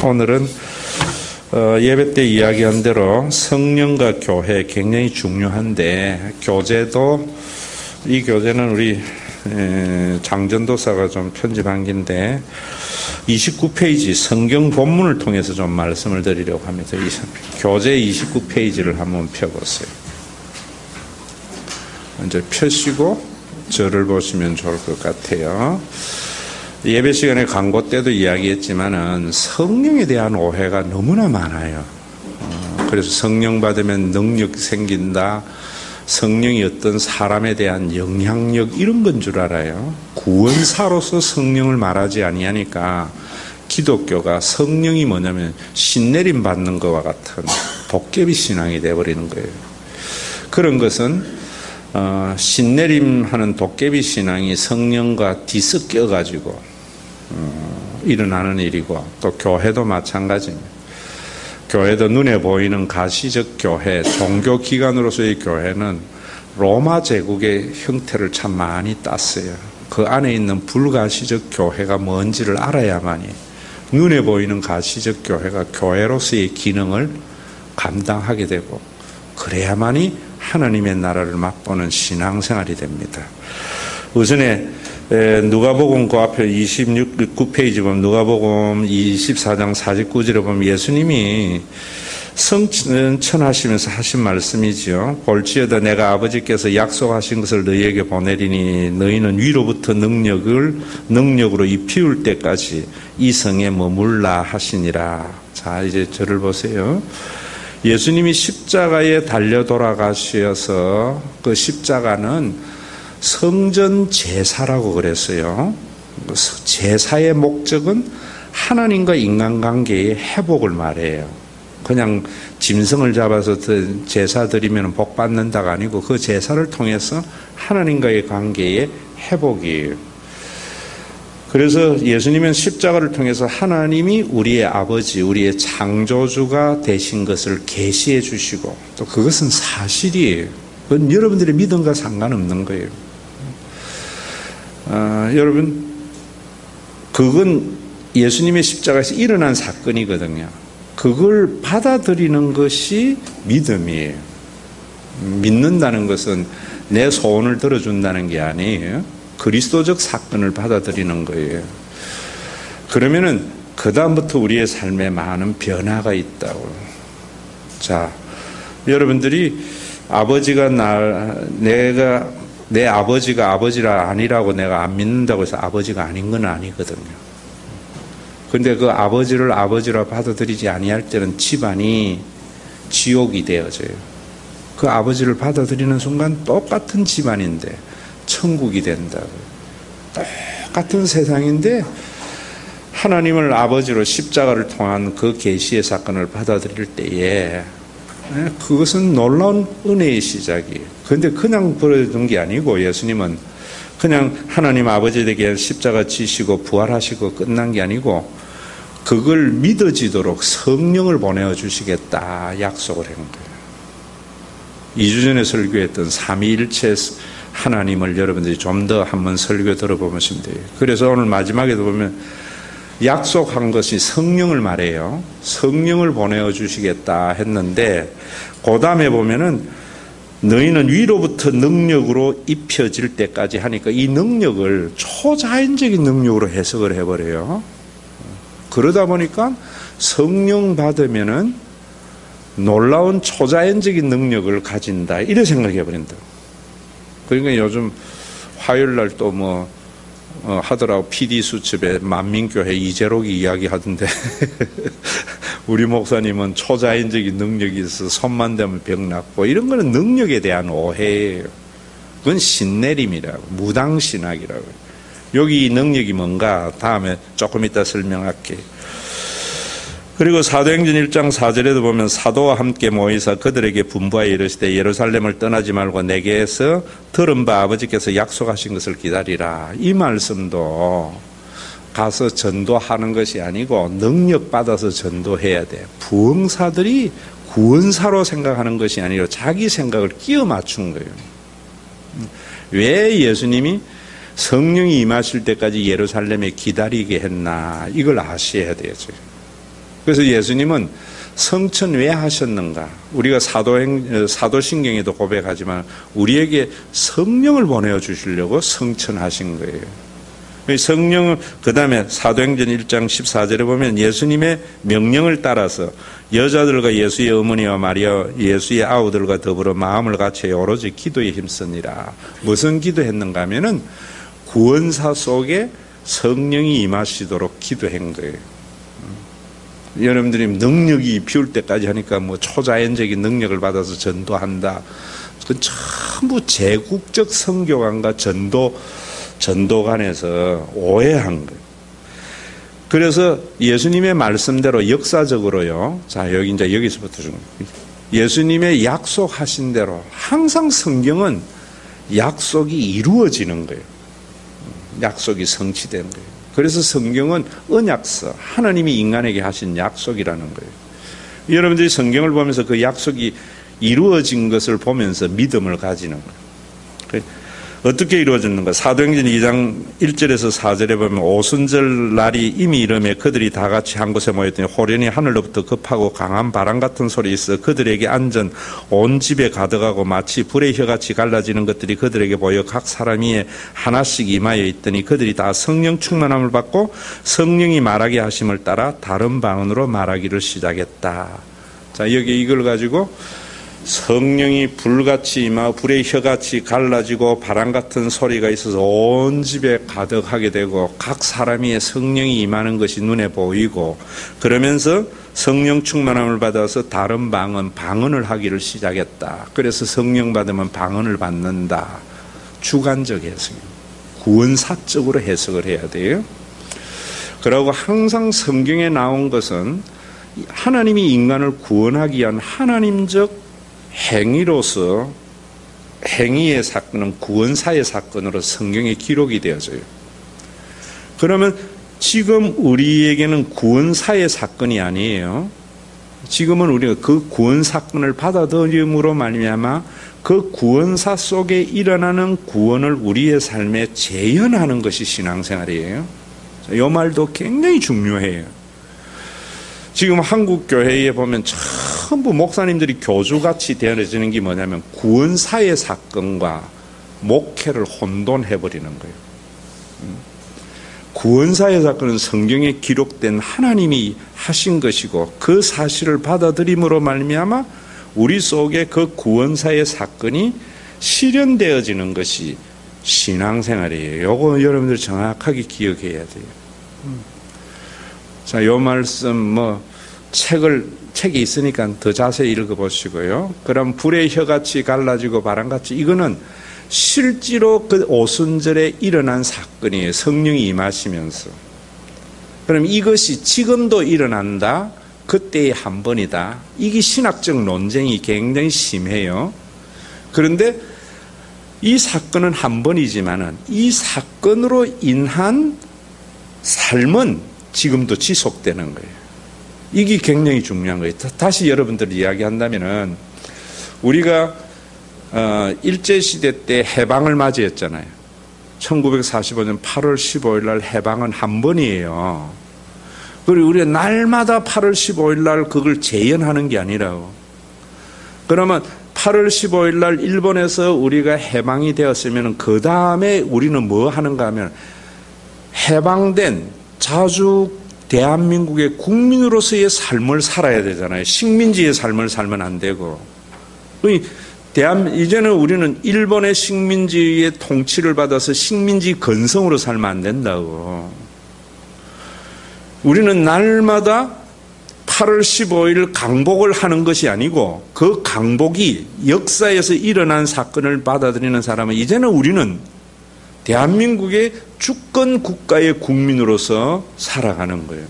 오늘은 예배 때 이야기한 대로 성령과 교회 굉장히 중요한데, 이 교재는 우리 장전도사가 좀 편집한 게인데 29페이지 성경 본문을 통해서 좀 말씀을 드리려고 합니다. 이 교재 29페이지를 한번 펴보세요. 먼저 펴시고 저를 보시면 좋을 것 같아요. 예배 시간에 광고 때도 이야기했지만은 성령에 대한 오해가 너무나 많아요. 그래서 성령 받으면 능력 생긴다, 성령이 어떤 사람에 대한 영향력 이런 건 줄 알아요. 구원사로서 성령을 말하지 아니하니까 기독교가 성령이 뭐냐면 신내림 받는 것과 같은 도깨비 신앙이 되어버리는 거예요. 그런 것은 신내림하는 도깨비 신앙이 성령과 뒤섞여 가지고 일어나는 일이고, 또 교회도 마찬가지입니다. 교회도 눈에 보이는 가시적 교회, 종교기관으로서의 교회는 로마 제국의 형태를 참 많이 땄어요. 그 안에 있는 불가시적 교회가 뭔지를 알아야만이 눈에 보이는 가시적 교회가 교회로서의 기능을 감당하게 되고, 그래야만이 하나님의 나라를 맛보는 신앙생활이 됩니다. 우선에 누가복음 그 앞에 29페이지 보면 누가복음 24장 49절에 보면 예수님이 성천하시면서 하신 말씀이지요. 볼지어다 내가 아버지께서 약속하신 것을 너희에게 보내리니 너희는 위로부터 능력으로 입히울 때까지 이 성에 머물라 하시니라. 자, 이제 저를 보세요. 예수님이 십자가에 달려 돌아가셔서 그 십자가는 성전 제사라고 그랬어요. 제사의 목적은 하나님과 인간관계의 회복을 말해요. 그냥 짐승을 잡아서 제사 드리면 복 받는다가 아니고 그 제사를 통해서 하나님과의 관계의 회복이에요. 그래서 예수님은 십자가를 통해서 하나님이 우리의 아버지, 우리의 창조주가 되신 것을 계시해 주시고, 또 그것은 사실이에요. 그건 여러분들의 믿음과 상관없는 거예요. 여러분, 그건 예수님의 십자가에서 일어난 사건이거든요. 그걸 받아들이는 것이 믿음이에요. 믿는다는 것은 내 소원을 들어준다는 게 아니에요. 그리스도적 사건을 받아들이는 거예요. 그러면은 그다음부터 우리의 삶에 많은 변화가 있다고. 자, 여러분들이 아버지가 내 아버지가 아버지라 아니라고 내가 안 믿는다고 해서 아버지가 아닌 건 아니거든요. 근데 그 아버지를 아버지라 받아들이지 아니할 때는 집안이 지옥이 되어져요. 그 아버지를 받아들이는 순간 똑같은 집안인데 천국이 된다고요. 똑같은 세상인데 하나님을 아버지로 십자가를 통한 그 계시의 사건을 받아들일 때에 그것은 놀라운 은혜의 시작이에요. 그런데 그냥 버려둔 게 아니고 예수님은 그냥 하나님 아버지에게 십자가 지시고 부활하시고 끝난 게 아니고 그걸 믿어지도록 성령을 보내주시겠다 약속을 한 거예요. 2주 전에 설교했던 삼위일체 하나님을 여러분들이 좀 더 한번 설교 들어보시면 돼요. 그래서 오늘 마지막에도 보면 약속한 것이 성령을 말해요. 성령을 보내주시겠다 했는데 그 다음에 보면은 너희는 위로부터 능력으로 입혀질 때까지 하니까 이 능력을 초자연적인 능력으로 해석을 해버려요. 그러다 보니까 성령 받으면은 놀라운 초자연적인 능력을 가진다 이렇게 생각해버린다. 그러니까 요즘 화요일날 또 하더라고. PD 수첩에 만민교회 이재록이 이야기하던데 우리 목사님은 초자연적인 능력이 있어서 손만 대면 병 낫고, 이런 거는 능력에 대한 오해예요. 그건 신내림이라고, 무당신학이라고. 여기 이 능력이 뭔가 다음에 조금 이따 설명할게요. 그리고 사도행전 1장 4절에도 보면 사도와 함께 모이사 그들에게 분부하여 이르시되 예루살렘을 떠나지 말고 내게서 들은 바 아버지께서 약속하신 것을 기다리라. 이 말씀도 가서 전도하는 것이 아니고 능력 받아서 전도해야 돼. 부흥사들이 구원사로 생각하는 것이 아니라 자기 생각을 끼워 맞춘 거예요. 왜 예수님이 성령이 임하실 때까지 예루살렘에 기다리게 했나, 이걸 아셔야 돼요. 그래서 예수님은 성천 왜 하셨는가? 우리가 사도신경에도 고백하지만 우리에게 성령을 보내주시려고 성천하신 거예요. 성령은 그 다음에 사도행전 1장 14절에 보면 예수님의 명령을 따라서 여자들과 예수의 어머니와 마리아 예수의 아우들과 더불어 마음을 같이 오로지 기도에 힘쓰니라. 무슨 기도했는가 하면은 구원사 속에 성령이 임하시도록 기도한 거예요. 여러분들이 능력이 비울 때까지 하니까 뭐 초자연적인 능력을 받아서 전도한다. 그건 전부 제국적 선교관과 전도관에서 오해한 거예요. 그래서 예수님의 말씀대로 역사적으로요. 자, 여기서부터 좀. 예수님의 약속하신 대로 항상 성경은 약속이 이루어지는 거예요. 약속이 성취된 거예요. 그래서 성경은 언약서, 하나님이 인간에게 하신 약속이라는 거예요. 여러분들이 성경을 보면서 그 약속이 이루어진 것을 보면서 믿음을 가지는 거예요. 어떻게 이루어졌는가? 사도행전 2장 1절에서 4절에 보면 오순절 날이 이미 이르매 그들이 다 같이 한 곳에 모였더니 호련히 하늘로부터 급하고 강한 바람 같은 소리 있어 그들에게 앉은 온 집에 가득하고 마치 불의 혀같이 갈라지는 것들이 그들에게 보여 각 사람 위에 하나씩 임하여 있더니 그들이 다 성령 충만함을 받고 성령이 말하게 하심을 따라 다른 방언으로 말하기를 시작했다. 자, 여기 이걸 가지고 성령이 불같이 임하고 불의 혀같이 갈라지고 바람 같은 소리가 있어서 온 집에 가득하게 되고 각 사람이 성령이 임하는 것이 눈에 보이고 그러면서 성령 충만함을 받아서 다른 방언을 하기를 시작했다. 그래서 성령 받으면 방언을 받는다. 주관적 해석이에요. 구원사적으로 해석을 해야 돼요. 그리고 항상 성경에 나온 것은 하나님이 인간을 구원하기 위한 하나님적 행위로서 행위의 사건은 구원사의 사건으로 성경에 기록이 되어져요. 그러면 지금 우리에게는 구원사의 사건이 아니에요. 지금은 우리가 그 구원 사건을 받아들임으로 말미암아 그 구원사 속에 일어나는 구원을 우리의 삶에 재현하는 것이 신앙생활이에요. 이 말도 굉장히 중요해요. 지금 한국 교회에 보면 전부 목사님들이 교주같이 되어지는 게 뭐냐면 구원사의 사건과 목회를 혼돈해버리는 거예요. 구원사의 사건은 성경에 기록된 하나님이 하신 것이고 그 사실을 받아들임으로 말미암아 우리 속에 그 구원사의 사건이 실현되어지는 것이 신앙생활이에요. 이거 여러분들 정확하게 기억해야 돼요. 자, 요 말씀 책이 있으니까 더 자세히 읽어보시고요. 그럼 불의 혀같이 갈라지고 바람같이 이거는 실제로 그 오순절에 일어난 사건이에요. 성령이 임하시면서. 그럼 이것이 지금도 일어난다. 그때의 한 번이다. 이게 신학적 논쟁이 굉장히 심해요. 그런데 이 사건은 한 번이지만은 이 사건으로 인한 삶은 지금도 지속되는 거예요. 이게 굉장히 중요한 거예요. 다시 여러분들 이야기한다면은 우리가 일제시대 때 해방을 맞이했잖아요. 1945년 8월 15일 날 해방은 한 번이에요. 그리고 우리가 날마다 8월 15일 날 그걸 재현하는 게 아니라고. 그러면 8월 15일 날 일본에서 우리가 해방이 되었으면 그 다음에 우리는 뭐 하는가 하면 해방된 자주 대한민국의 국민으로서의 삶을 살아야 되잖아요. 식민지의 삶을 살면 안 되고. 이제는 우리는 일본의 식민지의 통치를 받아서 식민지 건성으로 살면 안 된다고. 우리는 날마다 8월 15일 강복을 하는 것이 아니고 그 강복이 역사에서 일어난 사건을 받아들이는 사람은 이제는 우리는 대한민국의 주권 국가의 국민으로서 살아가는 거예요.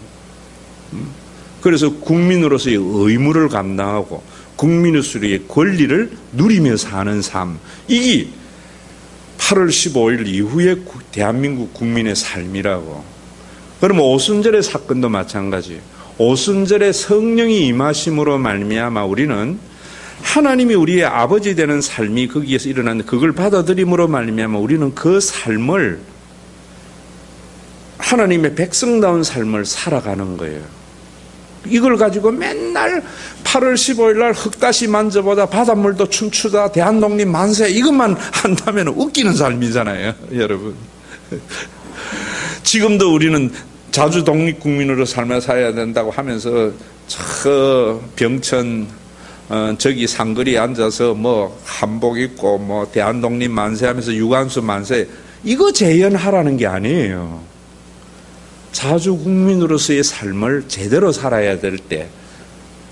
그래서 국민으로서의 의무를 감당하고 국민으로서의 권리를 누리며 사는 삶. 이게 8월 15일 이후의 대한민국 국민의 삶이라고. 그러면 오순절의 사건도 마찬가지예요. 오순절에 성령이 임하심으로 말미암아 우리는 하나님이 우리의 아버지 되는 삶이 거기에서 일어났는데 그걸 받아들임으로 말미암아 우리는 그 삶을 하나님의 백성다운 삶을 살아가는 거예요. 이걸 가지고 맨날 8월 15일 날 흙다시 만져보자, 바닷물도 춤추자, 대한독립 만세, 이것만 한다면 웃기는 삶이잖아요, 여러분. 지금도 우리는 자주 독립국민으로 살아야 된다고 하면서 저 병천 저기 상거리에 앉아서 뭐 한복 입고 뭐 대한독립 만세 하면서 유관수 만세, 이거 재현하라는 게 아니에요. 자주 국민으로서의 삶을 제대로 살아야 될 때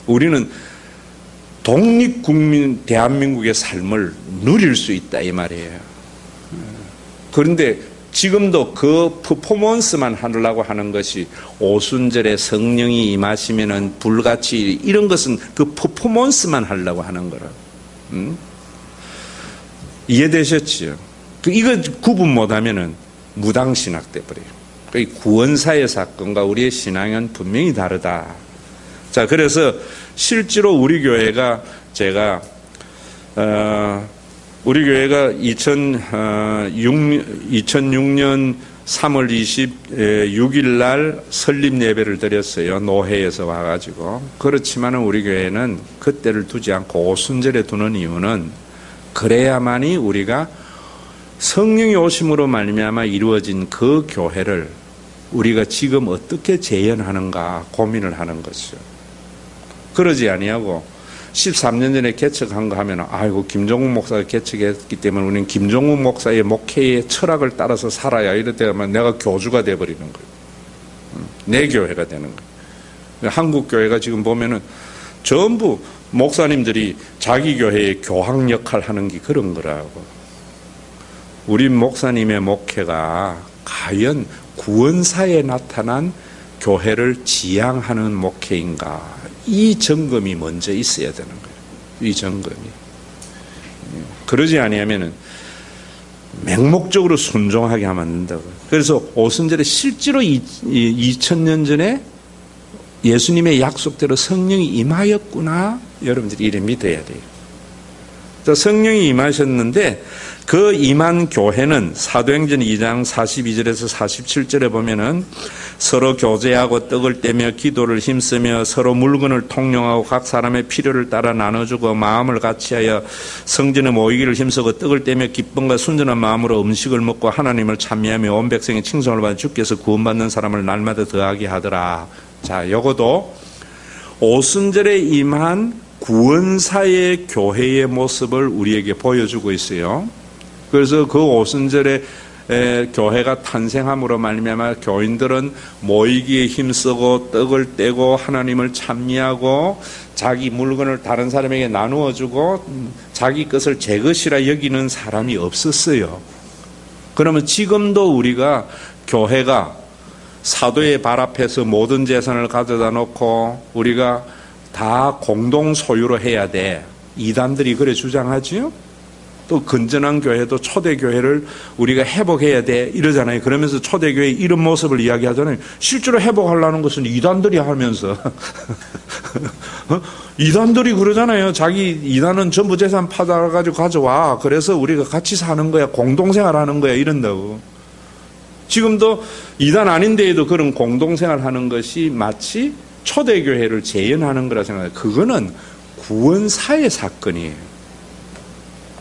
우리는 독립국민 대한민국의 삶을 누릴 수 있다 이 말이에요. 그런데 지금도 그 퍼포먼스만 하려고 하는 것이 오순절에 성령이 임하시면은 불같이, 이런 것은 그 퍼포먼스만 하려고 하는 거라. 이해되셨지요? 이거 구분 못하면은 무당신학 돼버려요. 구원사의 사건과 우리의 신앙은 분명히 다르다. 자, 그래서 실제로 우리 교회가 우리 교회가 2006년 3월 26일 날 설립 예배를 드렸어요. 노회에서 와가지고. 그렇지만 우리 교회는 그때를 두지 않고 오순절에 두는 이유는 그래야만이 우리가 성령이 오심으로 말미암아 이루어진 그 교회를 우리가 지금 어떻게 재현하는가 고민을 하는 것이죠. 그러지 아니하고 13년 전에 개척한 거 하면 아이고 김종국 목사가 개척했기 때문에 우리는 김종국 목사의 목회의 철학을 따라서 살아야, 이럴 때 하면 내가 교주가 돼버리는 거예요. 내 교회가 되는 거예요. 한국 교회가 지금 보면은 전부 목사님들이 자기 교회의 교황 역할 하는 게 그런 거라고. 우리 목사님의 목회가 과연 구원사에 나타난 교회를 지향하는 목회인가, 이 점검이 먼저 있어야 되는 거예요. 이 점검이. 그러지 아니하면은 맹목적으로 순종하게 하면 안 된다고. 그래서 오순절에 실제로 2000년 전에 예수님의 약속대로 성령이 임하였구나, 여러분들이 이래 믿어야 돼요. 성령이 임하셨는데 그 임한 교회는 사도행전 2장 42절에서 47절에 보면은 서로 교제하고 떡을 떼며 기도를 힘쓰며 서로 물건을 통용하고 각 사람의 필요를 따라 나눠주고 마음을 같이하여 성전에 모이기를 힘쓰고 떡을 떼며 기쁨과 순전한 마음으로 음식을 먹고 하나님을 찬미하며 온 백성의 칭송을 받아 주께서 구원받는 사람을 날마다 더하게 하더라. 자, 요것도 오순절에 임한 구원사의 교회의 모습을 우리에게 보여주고 있어요. 그래서 그 오순절에 교회가 탄생함으로 말미암아 교인들은 모이기에 힘쓰고 떡을 떼고 하나님을 찬미하고 자기 물건을 다른 사람에게 나누어 주고 자기 것을 제 것이라 여기는 사람이 없었어요. 그러면 지금도 우리가 교회가 사도의 발 앞에서 모든 재산을 가져다 놓고 우리가 다 공동 소유로 해야 돼, 이단들이 그래 주장하지요. 또 건전한 교회도 초대교회를 우리가 회복해야 돼 이러잖아요. 그러면서 초대교회 이런 모습을 이야기하잖아요. 실제로 회복하려는 것은 이단들이 하면서 이단들이 그러잖아요. 자기 이단은 전부 재산 받아가지고 가져와, 그래서 우리가 같이 사는 거야, 공동생활하는 거야 이런다고. 지금도 이단 아닌데에도 그런 공동생활하는 것이 마치 초대교회를 재현하는 거라 생각해요. 그거는 구원사의 사건이에요.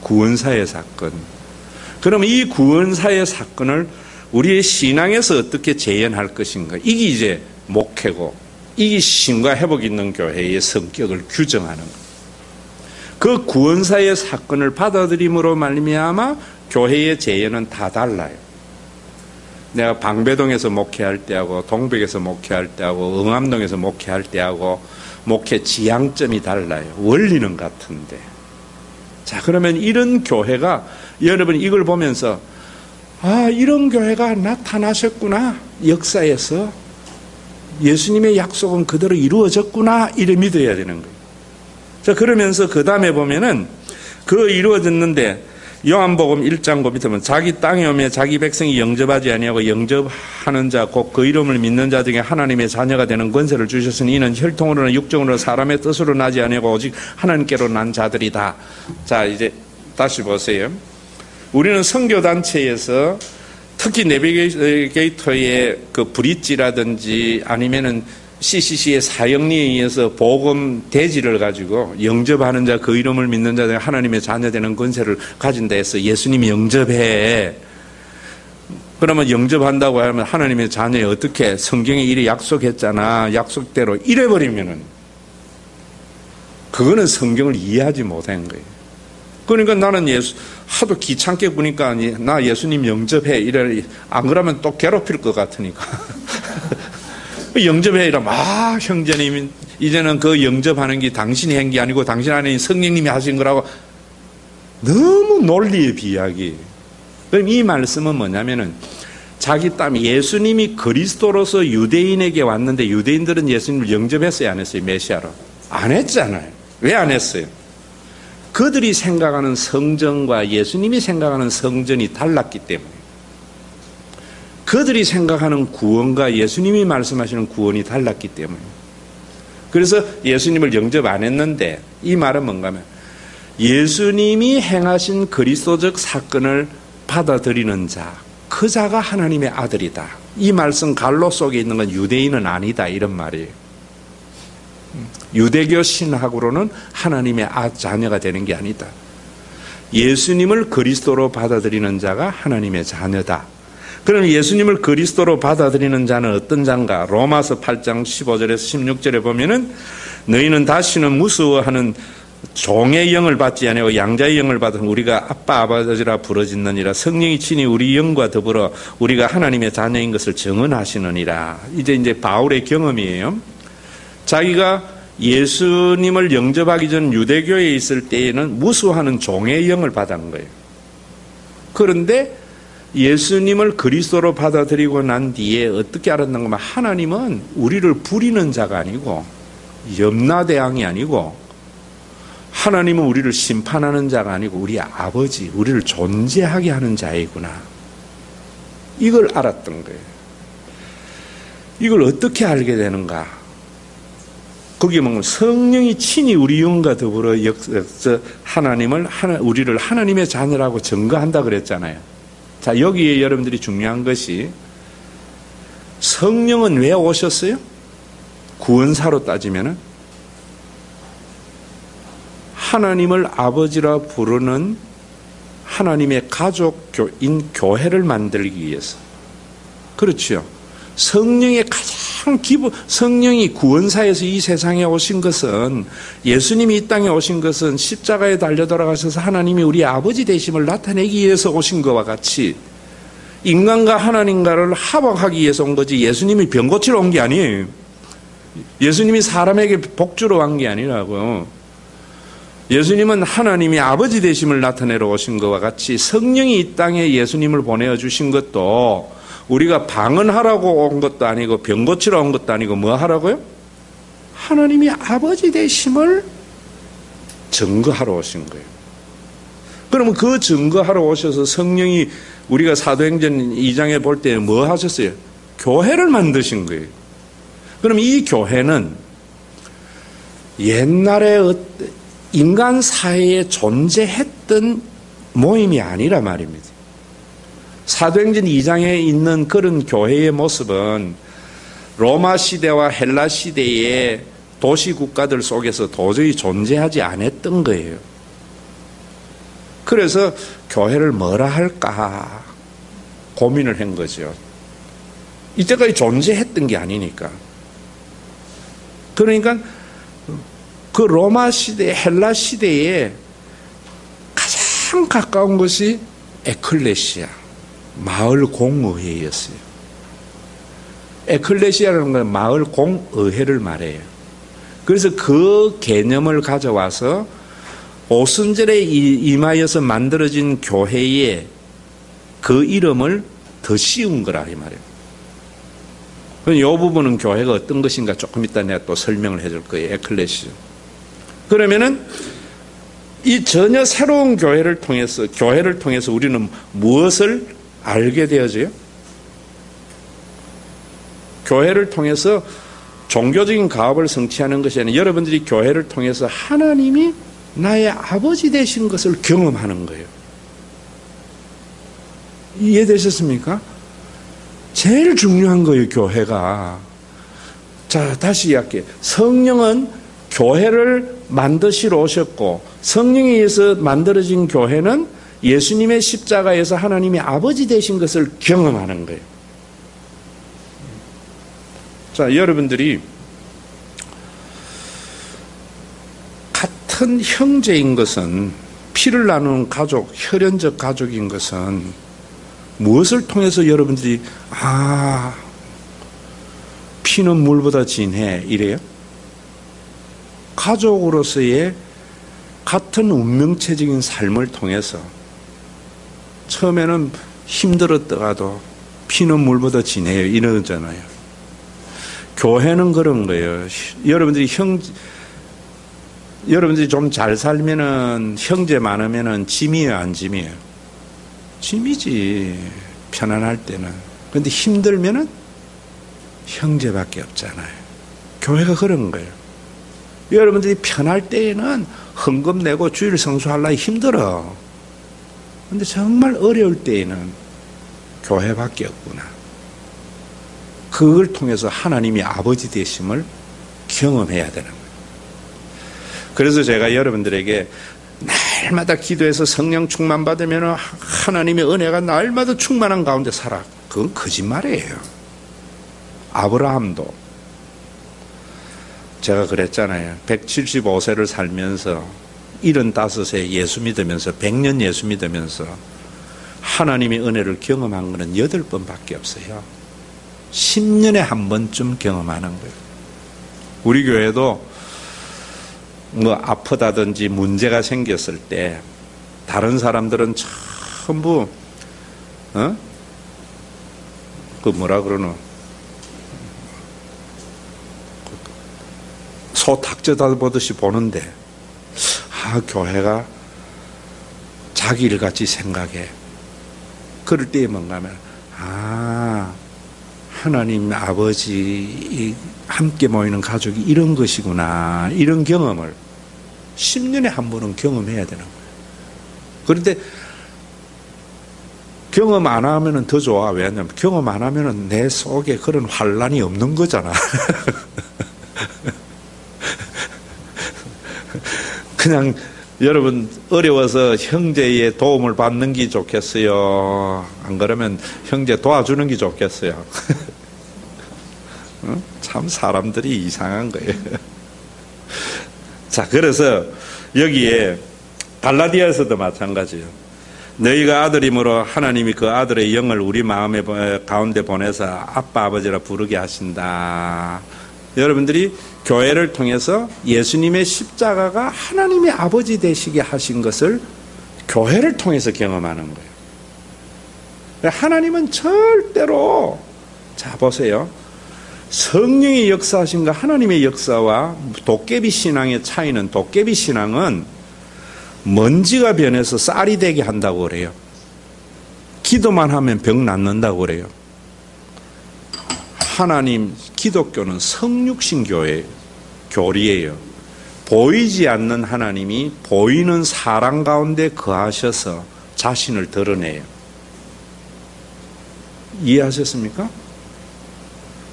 구원사의 사건. 그러면 이 구원사의 사건을 우리의 신앙에서 어떻게 재현할 것인가, 이게 이제 목회고, 이게 신과 회복 있는 교회의 성격을 규정하는 거예요. 그 구원사의 사건을 받아들임으로 말미암아 교회의 재현은 다 달라요. 내가 방배동에서 목회할 때하고 동백에서 목회할 때하고 응암동에서 목회할 때하고 목회 지향점이 달라요. 원리는 같은데. 자, 그러면 이런 교회가, 여러분 이걸 보면서 아, 이런 교회가 나타나셨구나, 역사에서 예수님의 약속은 그대로 이루어졌구나, 이래 믿어야 되는 거예요. 자, 그러면서 그 다음에 보면은 그 이루어졌는데 요한복음 1장 그 밑에 보면 자기 땅에 오며 자기 백성이 영접하지 아니하고 영접하는 자 곧 그 이름을 믿는 자 중에 하나님의 자녀가 되는 권세를 주셨으니 이는 혈통으로나 육정으로나 사람의 뜻으로 나지 아니하고 오직 하나님께로 난 자들이다. 자, 이제 다시 보세요. 우리는 선교단체에서 특히 내비게이터의 그 브릿지라든지 아니면은 CCC의 사형리에 의해서 복음 대지를 가지고 영접하는 자, 그 이름을 믿는 자들이 하나님의 자녀되는 권세를 가진다 해서 예수님이 영접해. 그러면 영접한다고 하면 하나님의 자녀에 어떻게 성경에 이래 약속했잖아. 약속대로 이래버리면은 그거는 성경을 이해하지 못한 거예요. 그러니까 나는 하도 귀찮게 보니까 나 예수님 영접해. 이래. 안 그러면 또 괴롭힐 것 같으니까. 영접해 이러면 형제님 이제는 그 영접하는 게 당신이 한 게 아니고 당신 안에 성령님이 하신 거라고 너무 논리의 비약이. 그럼 이 말씀은 뭐냐면은 자기 땀 예수님이 그리스도로서 유대인에게 왔는데 유대인들은 예수님을 영접했어요 안 했어요? 메시아로 안 했잖아요. 왜 안 했어요? 그들이 생각하는 성전과 예수님이 생각하는 성전이 달랐기 때문에 그들이 생각하는 구원과 예수님이 말씀하시는 구원이 달랐기 때문에 그래서 예수님을 영접 안 했는데 이 말은 뭔가 하면 예수님이 행하신 그리스도적 사건을 받아들이는 자, 그 자가 하나님의 아들이다. 이 말씀 갈로 속에 있는 건 유대인은 아니다 이런 말이에요. 유대교 신학으로는 하나님의 자녀가 되는 게 아니다. 예수님을 그리스도로 받아들이는 자가 하나님의 자녀다. 그럼 예수님을 그리스도로 받아들이는 자는 어떤 자인가? 로마서 8장 15절에서 16절에 보면은 너희는 다시는 무서워하는 종의 영을 받지 아니하고 양자의 영을 받은 우리가 아빠 아버지라 부르짖느니라. 성령이 친히 우리 영과 더불어 우리가 하나님의 자녀인 것을 증언하시느니라. 이제 바울의 경험이에요. 자기가 예수님을 영접하기 전 유대교에 있을 때에는 무수하는 종의 영을 받은 거예요. 그런데 예수님을 그리스도로 받아들이고 난 뒤에 어떻게 알았는가 하면 하나님은 우리를 부리는 자가 아니고 염라대왕이 아니고 하나님은 우리를 심판하는 자가 아니고 우리 아버지, 우리를 존재하게 하는 자이구나. 이걸 알았던 거예요. 이걸 어떻게 알게 되는가? 거기에 보면 성령이 친히 우리 영과 더불어 우리를 하나님의 자녀라고 증거한다 그랬잖아요. 자, 여기에 여러분들이 중요한 것이 성령은 왜 오셨어요? 구원사로 따지면은 하나님을 아버지라 부르는 하나님의 가족인 교회를 만들기 위해서. 그렇죠. 성령의 가장 기본, 성령이 구원사에서 이 세상에 오신 것은, 예수님이 이 땅에 오신 것은 십자가에 달려 돌아가셔서 하나님이 우리 아버지 되심을 나타내기 위해서 오신 것과 같이 인간과 하나님과를 화목하기 위해서 온 거지 예수님이 병 고치러 온 게 아니에요. 예수님이 사람에게 복주러 온 게 아니라고. 예수님은 하나님이 아버지 되심을 나타내러 오신 것과 같이 성령이 이 땅에 예수님을 보내주신 것도 우리가 방언하라고 온 것도 아니고 병 고치러 온 것도 아니고 뭐 하라고요? 하나님이 아버지 되심을 증거하러 오신 거예요. 그러면 그 증거하러 오셔서 성령이 우리가 사도행전 2장에 볼 때 뭐 하셨어요? 교회를 만드신 거예요. 그럼 이 교회는 옛날에 인간 사회에 존재했던 모임이 아니라 말입니다. 사도행전 2장에 있는 그런 교회의 모습은 로마 시대와 헬라 시대의 도시 국가들 속에서 도저히 존재하지 않았던 거예요. 그래서 교회를 뭐라 할까 고민을 한 거죠. 이때까지 존재했던 게 아니니까. 그러니까 그 로마 시대, 헬라 시대에 가장 가까운 것이 에클레시아, 마을 공의회였어요. 에클레시아라는 건 마을 공의회를 말해요. 그래서 그 개념을 가져와서 오순절에 임하여서 만들어진 교회에 그 이름을 더 씌운 거라 이 말이에요. 이 부분은 교회가 어떤 것인가 조금 이따 내가 또 설명을 해줄 거예요. 에클레시아. 그러면은 이 전혀 새로운 교회를 통해서 우리는 무엇을 알게 되어져요? 교회를 통해서 종교적인 가업을 성취하는 것이 아니라 여러분들이 교회를 통해서 하나님이 나의 아버지 되신 것을 경험하는 거예요. 이해되셨습니까? 제일 중요한 거예요, 교회가. 자, 다시 이야기해. 성령은 교회를 만드시러 오셨고, 성령에 의해서 만들어진 교회는 예수님의 십자가에서 하나님의 아버지 되신 것을 경험하는 거예요. 자, 여러분들이 같은 형제인 것은, 피를 나누는 가족, 혈연적 가족인 것은 무엇을 통해서 여러분들이 피는 물보다 진해 이래요? 가족으로서의 같은 운명체적인 삶을 통해서 처음에는 힘들었다가도 피는 물보다 진해요 이러잖아요. 교회는 그런 거예요. 여러분들이 좀 잘 살면은 형제 많으면은 짐이에요, 안 짐이에요? 짐이지. 편안할 때는. 근데 힘들면은 형제밖에 없잖아요. 교회가 그런 거예요. 여러분들이 편할 때에는 헌금 내고 주일 성수하려니 힘들어. 근데 정말 어려울 때에는 교회밖에 없구나. 그걸 통해서 하나님이 아버지 되심을 경험해야 되는 거예요. 그래서 제가 여러분들에게 날마다 기도해서 성령 충만 받으면 하나님의 은혜가 날마다 충만한 가운데 살아. 그건 거짓말이에요. 아브라함도 제가 그랬잖아요. 175세를 살면서 75세 예수 믿으면서 100년 예수 믿으면서 하나님의 은혜를 경험한 것은 8번밖에 없어요. 10년에 한 번쯤 경험하는 거예요. 우리 교회도 뭐 아프다든지 문제가 생겼을 때 다른 사람들은 전부 그 뭐라 그러노? 소 닥쳐다 보듯이 보는데 교회가 자기 일같이 생각해. 그럴 때에 뭔가 하면 하나님 아버지 함께 모이는 가족이 이런 것이구나, 이런 경험을 10년에 한 번은 경험해야 되는 거예요. 그런데 경험 안 하면은 더 좋아. 왜냐하면 경험 안 하면은 내 속에 그런 환란이 없는 거잖아. 그냥 여러분 어려워서 형제의 도움을 받는 게 좋겠어요? 안 그러면 형제 도와주는 게 좋겠어요? 참 사람들이 이상한 거예요. 자, 그래서 여기에 갈라디아에서도 마찬가지예요. 너희가 아들이므로 하나님이 그 아들의 영을 우리 마음의 가운데 보내서 아빠 아버지라 부르게 하신다. 여러분들이 교회를 통해서 예수님의 십자가가 하나님의 아버지 되시게 하신 것을 교회를 통해서 경험하는 거예요. 하나님은 절대로, 자 보세요, 성령의 역사하신가 하나님의 역사와 도깨비 신앙의 차이는, 도깨비 신앙은 먼지가 변해서 쌀이 되게 한다고 그래요. 기도만 하면 병 낫는다고 그래요. 하나님, 기독교는 성육신 교리예요. 보이지 않는 하나님이 보이는 사랑 가운데 거하셔서 자신을 드러내요. 이해하셨습니까?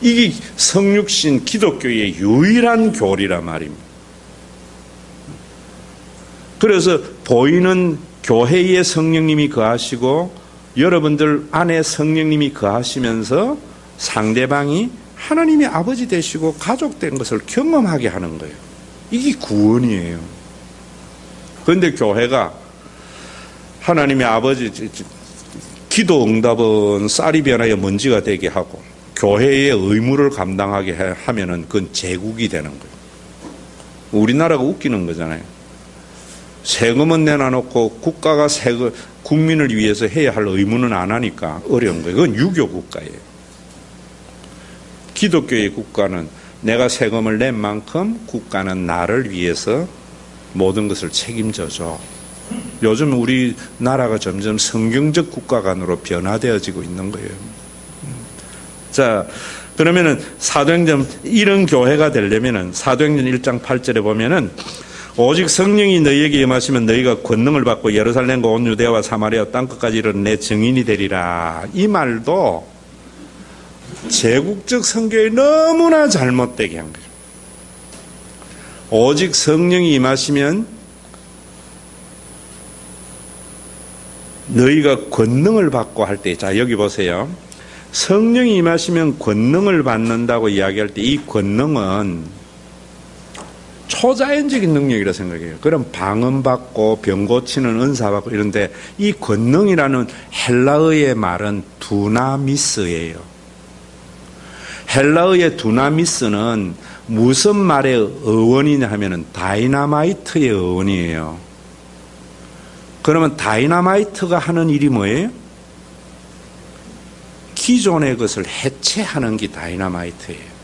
이게 성육신 기독교의 유일한 교리란 말입니다. 그래서 보이는 교회에 성령님이 거하시고 여러분들 안에 성령님이 거하시면서 상대방이 하나님의 아버지 되시고 가족 된 것을 경험하게 하는 거예요. 이게 구원이에요. 그런데 교회가 하나님의 아버지, 기도 응답은 쌀이 변하여 먼지가 되게 하고 교회의 의무를 감당하게 하면은 그건 제국이 되는 거예요. 우리나라가 웃기는 거잖아요. 세금은 내놔놓고 국가가 국민을 위해서 해야 할 의무는 안 하니까 어려운 거예요. 그건 유교 국가예요. 기독교의 국가는 내가 세금을 낸 만큼 국가는 나를 위해서 모든 것을 책임져줘. 요즘 우리나라가 점점 성경적 국가관으로 변화되어지고 있는 거예요. 자, 그러면은 사도행전, 이런 교회가 되려면은 사도행전 1장 8절에 보면은 오직 성령이 너희에게 임하시면 너희가 권능을 받고 예루살렘과 온 유대와 사마리아 땅끝까지 이르는 내 증인이 되리라. 이 말도 제국적 성교에 너무나 잘못되게 한 거예요. 오직 성령이 임하시면 너희가 권능을 받고 할 때, 자 여기 보세요. 성령이 임하시면 권능을 받는다고 이야기할 때 이 권능은 초자연적인 능력이라 생각해요. 그럼 방언받고 병 고치는 은사받고 이런데 이 권능이라는 헬라어의 말은 두나미스예요. 헬라어의 두나미스는 무슨 말의 어원이냐 하면은 다이나마이트의 어원이에요. 그러면 다이나마이트가 하는 일이 뭐예요? 기존의 것을 해체하는 게 다이나마이트예요.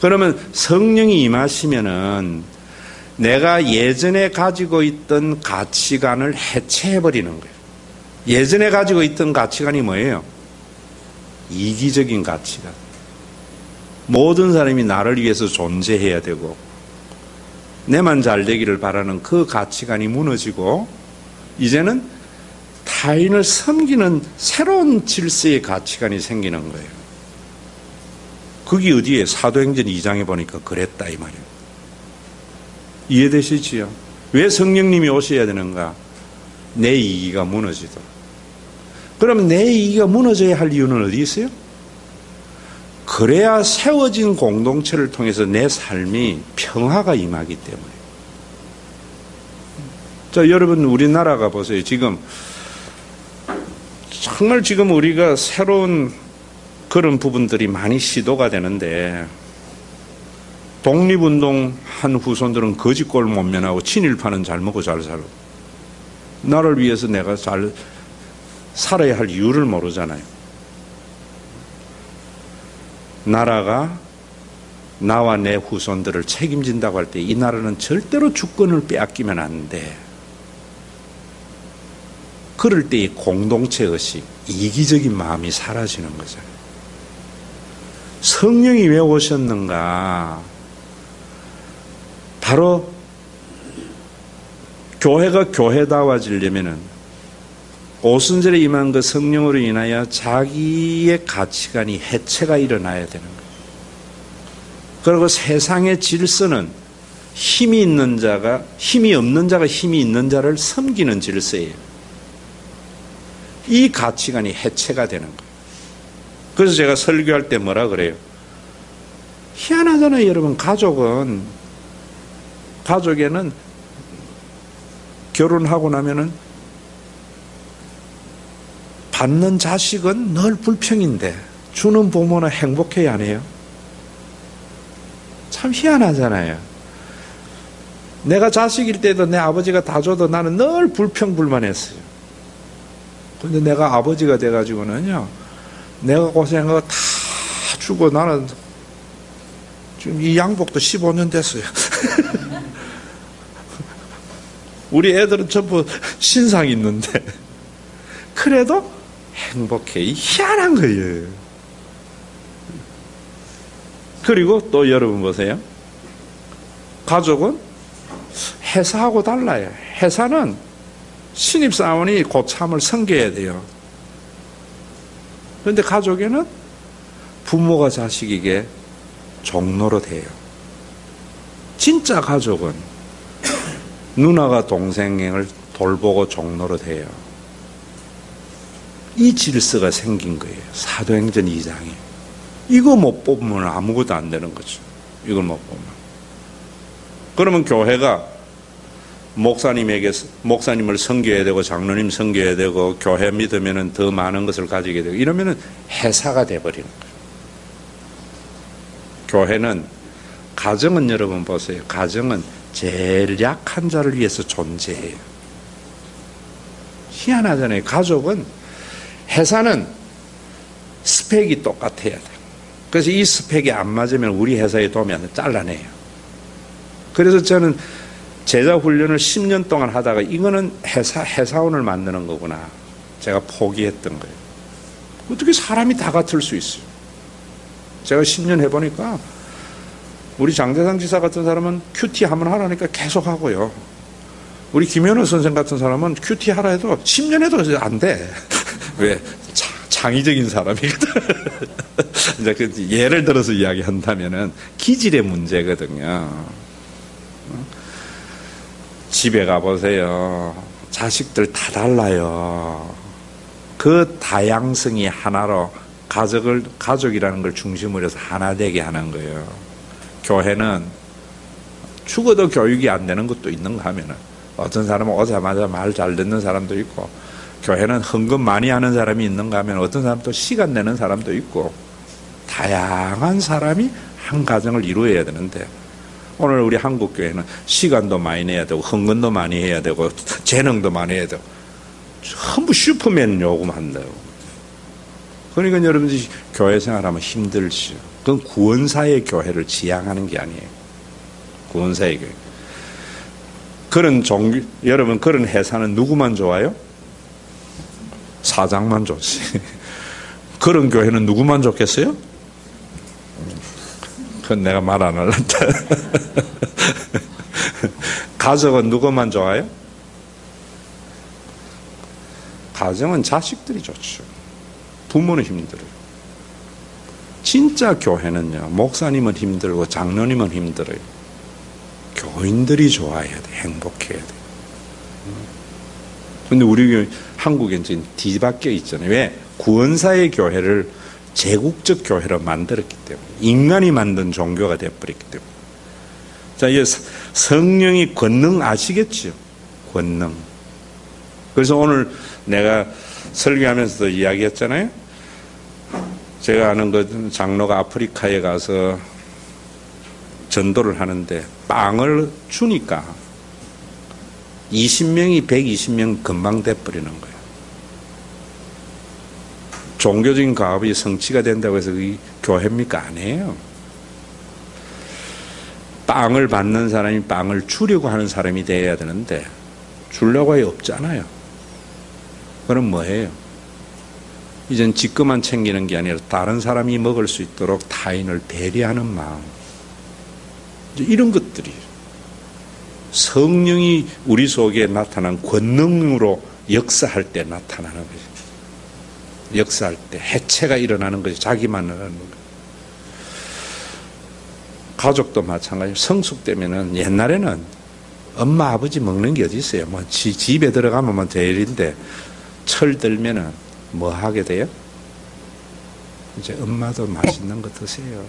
그러면 성령이 임하시면은 내가 예전에 가지고 있던 가치관을 해체해버리는 거예요. 예전에 가지고 있던 가치관이 뭐예요? 이기적인 가치관. 모든 사람이 나를 위해서 존재해야 되고 내만 잘 되기를 바라는 그 가치관이 무너지고 이제는 타인을 섬기는 새로운 질서의 가치관이 생기는 거예요. 그게 어디에? 사도행전 2장에 보니까 그랬다 이 말이에요. 이해되시지요? 왜 성령님이 오셔야 되는가? 내 이기가 무너지도록. 그럼 내 이기가 무너져야 할 이유는 어디 있어요? 그래야 세워진 공동체를 통해서 내 삶이 평화가 임하기 때문에. 자, 여러분 우리나라가 보세요. 지금 정말 지금 우리가 새로운 그런 부분들이 많이 시도가 되는데 독립운동 한 후손들은 거짓골 못 면하고 친일파는 잘 먹고 잘 살고 나를 위해서 내가 잘 살아야 할 이유를 모르잖아요. 나라가 나와 내 후손들을 책임진다고 할 때 이 나라는 절대로 주권을 빼앗기면 안 돼. 그럴 때 이 공동체 의식, 이기적인 마음이 사라지는 거잖아요. 성령이 왜 오셨는가? 바로 교회가 교회다워지려면은 오순절에 임한 그 성령으로 인하여 자기의 가치관이 해체가 일어나야 되는 거예요. 그리고 세상의 질서는 힘이 있는 자가 힘이 없는 자가 힘이 있는 자를 섬기는 질서예요. 이 가치관이 해체가 되는 거예요. 그래서 제가 설교할 때 뭐라 그래요? 희한하잖아요, 여러분. 가족에는 결혼하고 나면은 받는 자식은 늘 불평인데 주는 부모는 행복해야 하네요. 참 희한하잖아요. 내가 자식일 때도 내 아버지가 다 줘도 나는 늘 불평불만했어요. 근데 내가 아버지가 돼가지고는요, 내가 고생한 거 다 주고 나는 지금 이 양복도 15년 됐어요. 우리 애들은 전부 신상 있는데 그래도 행복해. 희한한 거예요. 그리고 또 여러분 보세요. 가족은 회사하고 달라요. 회사는 신입사원이 고참을 섬겨야 돼요. 그런데 가족에는 부모가 자식에게 종로로 돼요. 진짜 가족은 누나가 동생을 돌보고 종로로 돼요. 이 질서가 생긴 거예요. 사도행전 2장에. 이거 못 보면 아무것도 안 되는 거죠. 이걸 못 보면. 그러면 교회가 목사님을 섬겨야 되고 장로님 섬겨야 되고 교회 믿으면 더 많은 것을 가지게 되고 이러면 회사가 돼버리는 거예요. 교회는, 가정은 여러분 보세요. 가정은 제일 약한 자를 위해서 존재해요. 희한하잖아요. 가족은, 회사는 스펙이 똑같아야 돼요. 그래서 이 스펙이 안 맞으면 우리 회사에 도움이 안 돼. 잘라내요. 그래서 저는 제자 훈련을 10년 동안 하다가 이거는 회사원을 만드는 거구나. 제가 포기했던 거예요. 어떻게 사람이 다 같을 수 있어요? 제가 10년 해보니까 우리 장대상 지사 같은 사람은 큐티 하면 하라니까 계속 하고요. 우리 김현우 선생 같은 사람은 큐티 하라 해도 10년 해도 안 돼. 왜? 창의적인 사람이거든. 이제 그 예를 들어서 이야기한다면은 기질의 문제거든요. 집에 가보세요. 자식들 다 달라요. 그 다양성이 하나로 가족이라는 걸 중심으로 해서 하나 되게 하는 거예요. 교회는 죽어도 교육이 안 되는 것도 있는가 하면은 어떤 사람은 오자마자 말 잘 듣는 사람도 있고, 교회는 헌금 많이 하는 사람이 있는가 하면 어떤 사람은 또 시간 내는 사람도 있고, 다양한 사람이 한 가정을 이루어야 되는데, 오늘 우리 한국 교회는 시간도 많이 내야 되고 헌금도 많이 해야 되고 재능도 많이 해야 되고 전부 슈퍼맨 요구한다고. 그러니까 여러분들이 교회 생활하면 힘들죠. 그건 구원사의 교회를 지향하는 게 아니에요. 구원사의 교회. 그런 종교, 여러분 그런 회사는 누구만 좋아요? 사장만 좋지. 그런 교회는 누구만 좋겠어요? 그건 내가 말 안 할란다. 가족은 누구만 좋아요? 가정은 자식들이 좋죠. 부모는 힘들어요. 진짜 교회는요, 목사님은 힘들고 장로님은 힘들어요. 교인들이 좋아해야 돼, 행복해야 돼. 근데 우리 한국엔 지금 뒤바뀌어 있잖아요. 왜? 구원사의 교회를 제국적 교회로 만들었기 때문에, 인간이 만든 종교가 되어버렸기 때문에. 자, 이 성령이 권능 아시겠죠? 권능. 그래서 오늘 내가 설교하면서도 이야기했잖아요. 제가 아는 그 장로가 아프리카에 가서 전도를 하는데 빵을 주니까 20명이 120명 금방 돼버리는 거예요. 종교적인 가업이 성취가 된다고 해서 그게 교회입니까? 아니에요. 빵을 받는 사람이 빵을 주려고 하는 사람이 되어야 되는데 주려고 해 없잖아요. 그럼 뭐해요? 이젠 지 것만 챙기는 게 아니라 다른 사람이 먹을 수 있도록 타인을 배려하는 마음, 이런 것들이 성령이 우리 속에 나타난 권능으로 역사할 때 나타나는 거죠. 역사할 때 해체가 일어나는 거죠. 자기만 하는 거죠. 가족도 마찬가지로 성숙되면은, 옛날에는 엄마 아버지 먹는 게 어디 있어요? 뭐 집에 들어가면 뭐 제일인데 철 들면은 뭐 하게 돼요? 이제 엄마도 맛있는 거 드세요.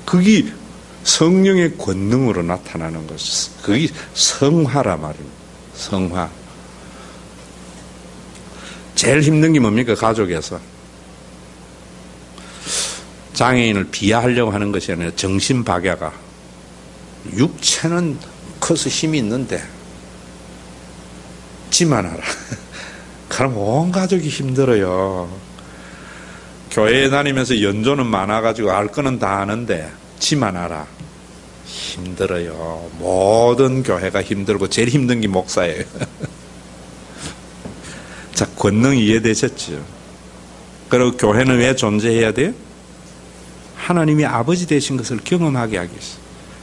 그게 성령의 권능으로 나타나는 것이, 그게 성화라 말입니다. 성화. 제일 힘든 게 뭡니까? 가족에서 장애인을 비하하려고 하는 것이 아니라 정신박야가, 육체는 커서 힘이 있는데 지만 알아. 그럼 온 가족이 힘들어요. 교회에 다니면서 연조는 많아가지고 알 거는 다 아는데 지만 알아. 힘들어요. 모든 교회가 힘들고 제일 힘든 게 목사예요. 자, 권능 이해되셨죠? 그리고 교회는 왜 존재해야 돼요? 하나님이 아버지 되신 것을 경험하게 하기 위해서.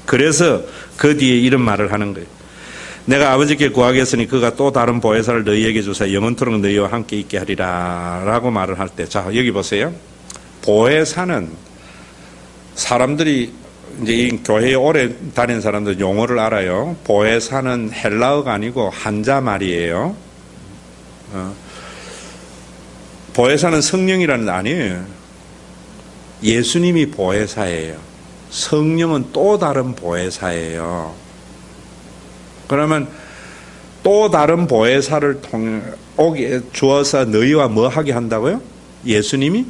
그래서 그 뒤에 이런 말을 하는 거예요. 내가 아버지께 구하겠으니 그가 또 다른 보혜사를 너희에게 주사 영원토록 너희와 함께 있게 하리라 라고 말을 할 때, 자, 여기 보세요. 보혜사는 사람들이, 이제 이 교회에 오래 다닌 사람들 용어를 알아요. 보혜사는 헬라어가 아니고 한자 말이에요. 보혜사는 성령이라는 게 아니에요. 예수님이 보혜사예요. 성령은 또 다른 보혜사예요. 그러면 또 다른 보혜사를 오게 주어서 너희와 뭐 하게 한다고요? 예수님이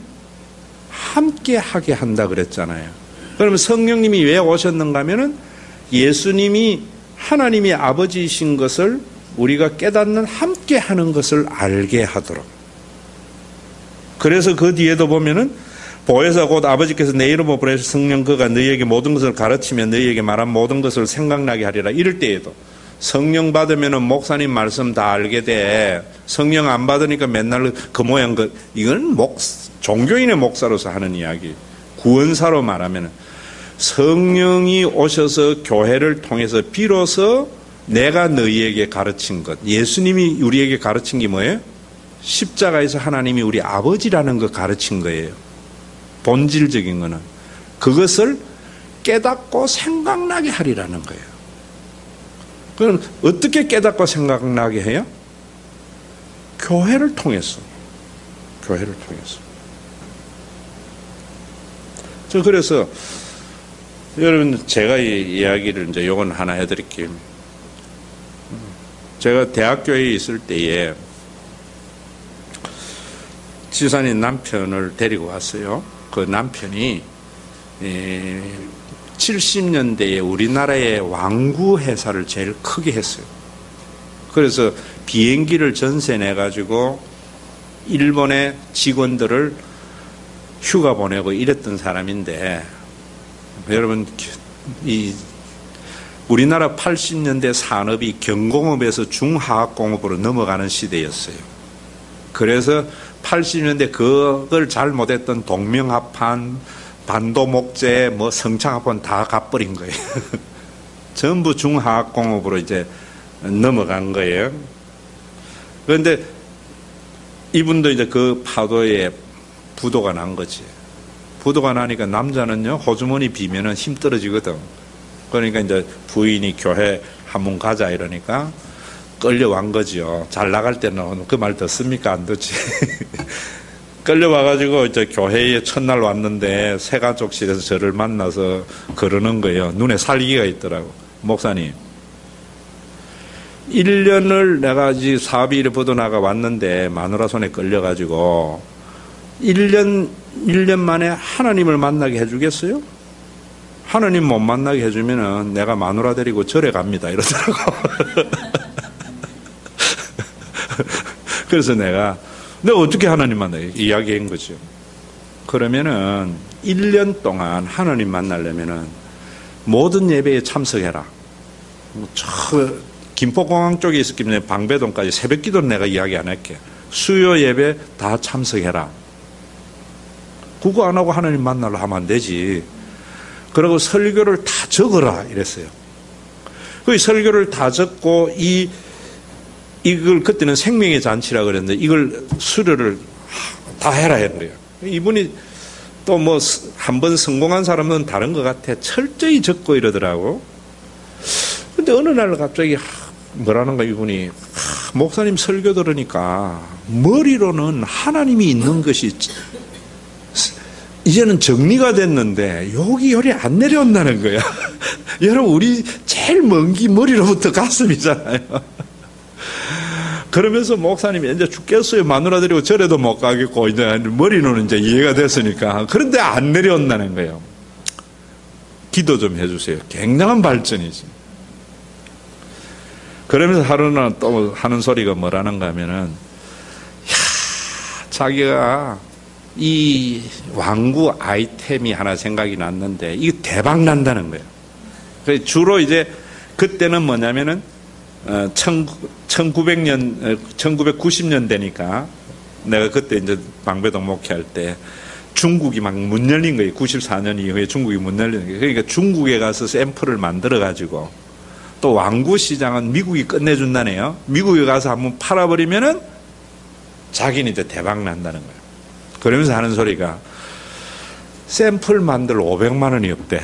함께 하게 한다 그랬잖아요. 그러면 성령님이 왜 오셨는가 하면은 예수님이 하나님이 아버지이신 것을 우리가 깨닫는, 함께 하는 것을 알게 하도록. 그래서 그 뒤에도 보면은 보혜사 곧 아버지께서 내 이름으로 보내신 성령 그가 너희에게 모든 것을 가르치며 너희에게 말한 모든 것을 생각나게 하리라. 이럴 때에도 성령 받으면은 목사님 말씀 다 알게 돼. 성령 안 받으니까 맨날 그 모양 이건 종교인의 목사로서 하는 이야기. 구원사로 말하면은 성령이 오셔서 교회를 통해서 비로소 내가 너희에게 가르친 것, 예수님이 우리에게 가르친 게 뭐예요? 십자가에서 하나님이 우리 아버지라는 거 가르친 거예요. 본질적인 거는. 그것을 깨닫고 생각나게 하리라는 거예요. 그럼 어떻게 깨닫고 생각나게 해요? 교회를 통해서. 교회를 통해서. 그래서 여러분 제가 이 이야기를 이제 요건 하나 해드릴게요. 제가 대학교에 있을 때에 지사님 남편을 데리고 왔어요. 그 남편이 70년대에 우리나라의 왕구 회사를 제일 크게 했어요. 그래서 비행기를 전세 내가지고 일본의 직원들을 휴가 보내고 이랬던 사람인데, 여러분 이 우리나라 80년대 산업이 경공업에서 중화학공업으로 넘어가는 시대였어요. 그래서 80년대 그걸 잘 못했던 동명합판, 반도목재, 뭐 성창합판 다 갚버린 거예요. 전부 중화학공업으로 이제 넘어간 거예요. 그런데 이분도 이제 그 파도에 부도가 난 거지. 부도가 나니까 남자는요, 호주머니 비면은 힘 떨어지거든. 그러니까 이제 부인이 교회 한번 가자 이러니까 끌려간 거죠. 잘 나갈 때는 그 말 듣습니까? 안 듣지. 끌려와가지고 이제 교회에 첫날 왔는데 새가족실에서 저를 만나서 그러는 거예요. 눈에 살기가 있더라고. 목사님, 1년을 내가 사업이 이래 뻗어나가 왔는데 마누라 손에 끌려가지고 1년 만에 하나님을 만나게 해주겠어요? 하나님 못 만나게 해주면은 내가 마누라 데리고 절에 갑니다. 이러더라고. 그래서 내가 어떻게 하나님 만나게 이야기한 거죠. 그러면은 1년 동안 하나님 만나려면은 모든 예배에 참석해라. 저 김포공항 쪽에 있었기 때문에 방배동까지 새벽 기도는 내가 이야기 안 할게. 수요 예배 다 참석해라. 그거 안 하고 하나님 만나러 하면 안 되지. 그리고 설교를 다 적어라 이랬어요. 그 설교를 다 적고 이걸 그때는 생명의 잔치라 그랬는데 이걸 수료를 다 해라 했는데요. 이분이 또 뭐 한 번 성공한 사람은 다른 것 같아. 철저히 적고 이러더라고. 근데 어느 날 갑자기 뭐라는가 이분이 목사님 설교 들으니까 머리로는 하나님이 있는 것이 이제는 정리가 됐는데 여기 열이 안 내려온다는 거야. 여러분 우리 제일 먼 길 머리로부터 가슴이잖아요. 그러면서 목사님이 이제 죽겠어요. 마누라 데리고 절에도 못 가겠고 이제 머리는 이제 이해가 됐으니까. 그런데 안 내려온다는 거예요. 기도 좀 해주세요. 굉장한 발전이지. 그러면서 하루는 또 하는 소리가 뭐라는가 하면은 자기가 이 왕구 아이템이 하나 생각이 났는데 이게 대박 난다는 거예요. 그래서 주로 이제 그때는 뭐냐면은 1990년대니까 내가 그때 이제 방배동 목회할 때 중국이 막 문 열린 거예요. 94년 이후에 중국이 문 열린 거예요. 그러니까 중국에 가서 샘플을 만들어 가지고 또 왕구 시장은 미국이 끝내준다네요. 미국에 가서 한번 팔아버리면은 자기는 이제 대박 난다는 거예요. 그러면서 하는 소리가 샘플 만들 500만 원이 없대.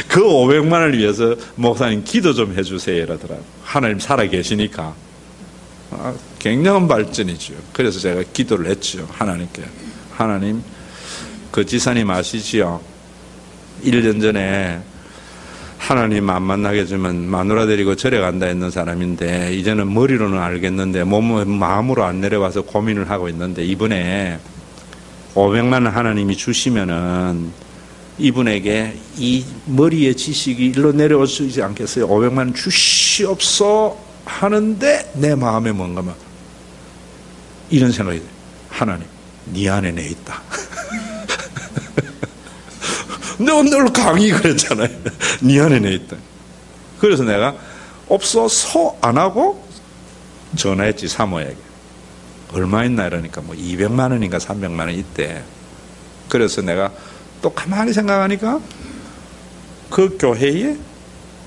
그 500만 원을 위해서 목사님 기도 좀 해주세요 이러더라고요. 하나님 살아계시니까. 굉장한 발전이죠. 그래서 제가 기도를 했죠. 하나님께. 하나님, 그 지사님 아시지요? 1년 전에 하나님 안 만나게 해주면 마누라 데리고 절에 간다 했는 사람인데 이제는 머리로는 알겠는데 마음으로 안 내려와서 고민을 하고 있는데 이번에 500만 원 하나님이 주시면은 이분에게 이 머리의 지식이 일로 내려올 수 있지 않겠어요? 500만 원 주시옵소 하는데 내 마음에 뭔가 막 이런 생각이 들어요. 하나님, 네 안에 내 있다. 근데 오늘 강의 그랬잖아요. 네 안에 내 있다. 그래서 내가 없어서 안 하고 전화했지, 사모에게. 얼마 있나 이러니까 뭐 200만 원인가 300만 원 있대. 그래서 내가 또 가만히 생각하니까 그 교회에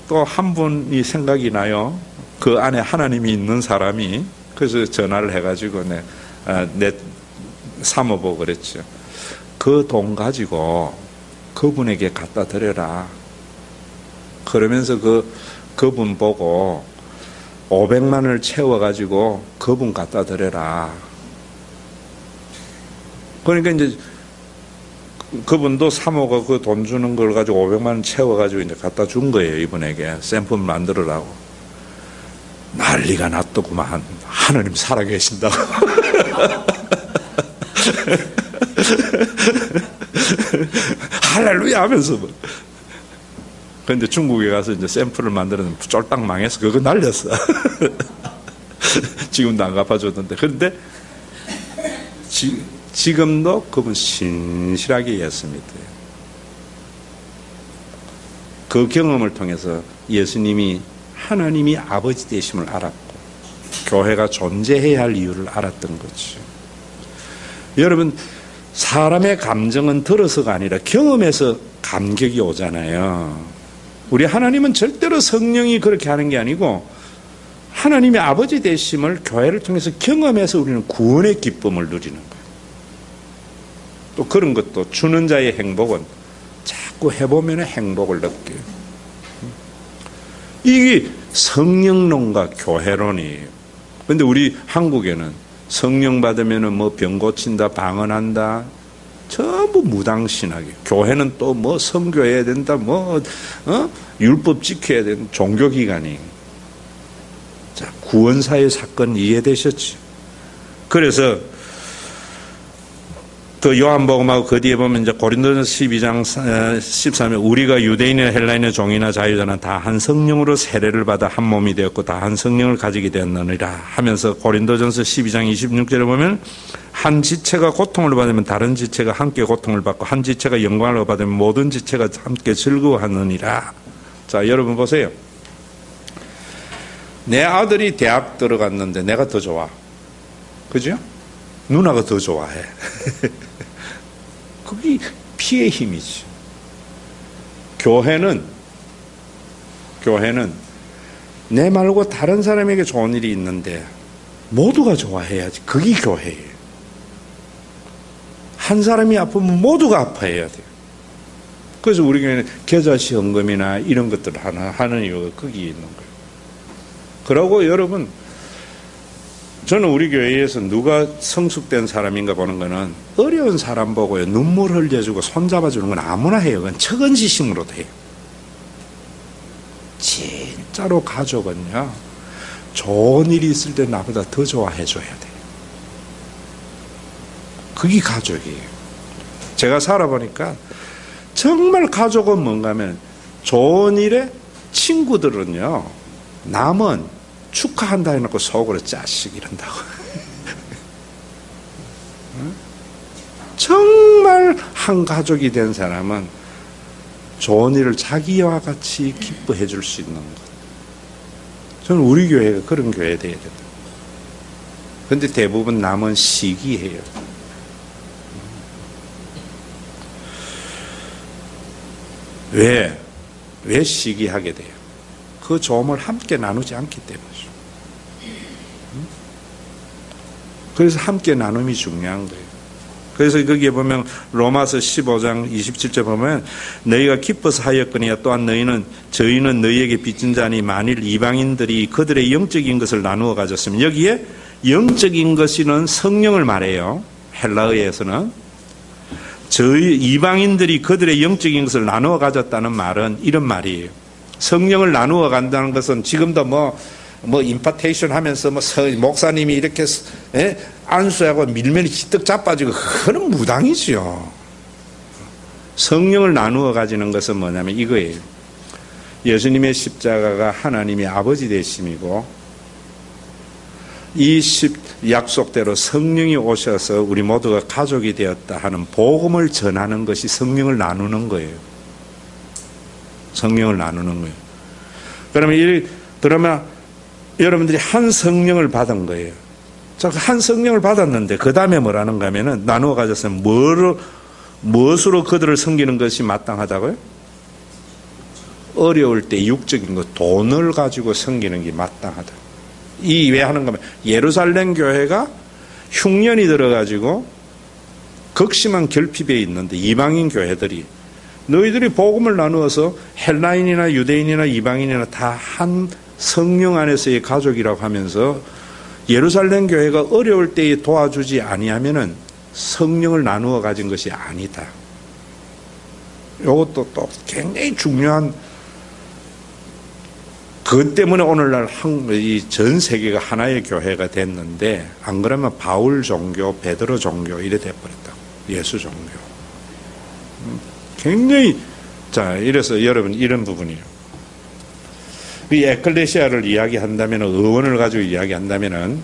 또 한 분이 생각이 나요. 그 안에 하나님이 있는 사람이 그래서 전화를 해가지고 내 사모보고 그랬죠. 그 돈 가지고 그분에게 갖다 드려라. 그러면서 그분 보고 500만 원을 채워가지고 그분 갖다 드려라. 그러니까 이제 그분도 사모가 그 돈 주는 걸 가지고 500만 원 채워가지고 이제 갖다 준 거예요. 이분에게 샘플 만들으라고. 난리가 났더구만. 하나님 살아계신다고. 할렐루야 하면서. 그런데 중국에 가서 이제 샘플을 만들었는데 쫄딱 망해서 그거 날렸어. 지금도 안 갚아줬는데. 그런데 지금도 그분 신실하게 예수 믿어요. 그 경험을 통해서 예수님이 하나님이 아버지 되심을 알았고 교회가 존재해야 할 이유를 알았던 거죠. 여러분, 사람의 감정은 들어서가 아니라 경험에서 감격이 오잖아요. 우리 하나님은 절대로 성령이 그렇게 하는 게 아니고 하나님의 아버지 되심을 교회를 통해서 경험해서 우리는 구원의 기쁨을 누리는 거예요. 또 그런 것도 주는 자의 행복은 자꾸 해보면 행복을 느껴요. 이게 성령론과 교회론이에요. 그런데 우리 한국에는 성령 받으면 뭐 병 고친다, 방언한다, 전부 무당신학이에요. 교회는 또 뭐 선교해야 된다, 율법 지켜야 된다, 종교기관이에요. 자, 구원사의 사건 이해되셨죠? 그래서 그 요한복음하고 그 뒤에 보면 이제 고린도전서 12장 13에 우리가 유대인이나 헬라인의 종이나 자유자나 다 한 성령으로 세례를 받아 한 몸이 되었고 다 한 성령을 가지게 되었느니라 하면서 고린도전서 12장 26절에 보면 한 지체가 고통을 받으면 다른 지체가 함께 고통을 받고 한 지체가 영광을 받으면 모든 지체가 함께 즐거워하느니라. 자, 여러분 보세요. 내 아들이 대학 들어갔는데 내가 더 좋아. 그죠? 누나가 더 좋아해. 그게 피의 힘이지. 교회는 내 말고 다른 사람에게 좋은 일이 있는데 모두가 좋아해야지. 그게 교회예요. 한 사람이 아프면 모두가 아파해야 돼요. 그래서 우리 교회는 겨자시험금이나 이런 것들 하나 하는 이유가 거기에 있는 거예요. 그러고 여러분, 저는 우리 교회에서 누가 성숙된 사람인가 보는 거는 어려운 사람 보고요, 눈물 흘려주고 손잡아주는 건 아무나 해요. 그건 측은지심으로도 해요. 진짜로 가족은요, 좋은 일이 있을 때 나보다 더 좋아해줘야 돼요. 그게 가족이에요. 제가 살아보니까 정말 가족은 뭔가 하면 좋은 일에 친구들은요, 남은 축하한다 해놓고 속으로 짜식 이런다고. 정말 한 가족이 된 사람은 좋은 일을 자기와 같이 기뻐해 줄 수 있는 것. 저는 우리 교회가 그런 교회 돼야 된다. 그런데 대부분 남은 시기해요. 왜 시기하게 돼요? 그 좋음을 함께 나누지 않기 때문이죠. 그래서 함께 나눔이 중요한 거예요. 그래서 거기에 보면 로마서 15장 27절 보면 너희가 기뻐서 하였거니와 또한 저희는 너희에게 빚진 자니 만일 이방인들이 그들의 영적인 것을 나누어 가졌으면, 여기에 영적인 것이는 성령을 말해요. 헬라어에서는 저희 이방인들이 그들의 영적인 것을 나누어 가졌다는 말은 이런 말이에요. 성령을 나누어 간다는 것은 지금도 임파테이션 하면서 목사님이 이렇게 안수하고 밀면이 기떡 자빠지고 그건 무당이죠. 성령을 나누어 가지는 것은 뭐냐면 이거예요. 예수님의 십자가가 하나님의 아버지 되심이고 이 약속대로 성령이 오셔서 우리 모두가 가족이 되었다 하는 복음을 전하는 것이 성령을 나누는 거예요. 성령을 나누는 거예요. 그러면 여러분들이 한 성령을 받은 거예요. 한 성령을 받았는데 그 다음에 뭐라는가 하면은 나누어 가졌으면 무엇으로 그들을 섬기는 것이 마땅하다고요? 어려울 때 육적인 것, 돈을 가지고 섬기는 게 마땅하다. 이 왜 하는 거면 예루살렘 교회가 흉년이 들어가지고 극심한 결핍에 있는데 이방인 교회들이 너희들이 복음을 나누어서 헬라인이나 유대인이나 이방인이나 다 한 성령 안에서의 가족이라고 하면서 예루살렘 교회가 어려울 때에 도와주지 아니하면은 성령을 나누어 가진 것이 아니다. 이것도 또 굉장히 중요한, 그것 때문에 오늘날 전 세계가 하나의 교회가 됐는데, 안 그러면 바울 종교, 베드로 종교 이래 돼버렸다. 예수 종교. 굉장히, 자, 이래서 여러분 이런 부분이에요. 이 에클레시아를 이야기한다면, 의원을 가지고 이야기한다면은,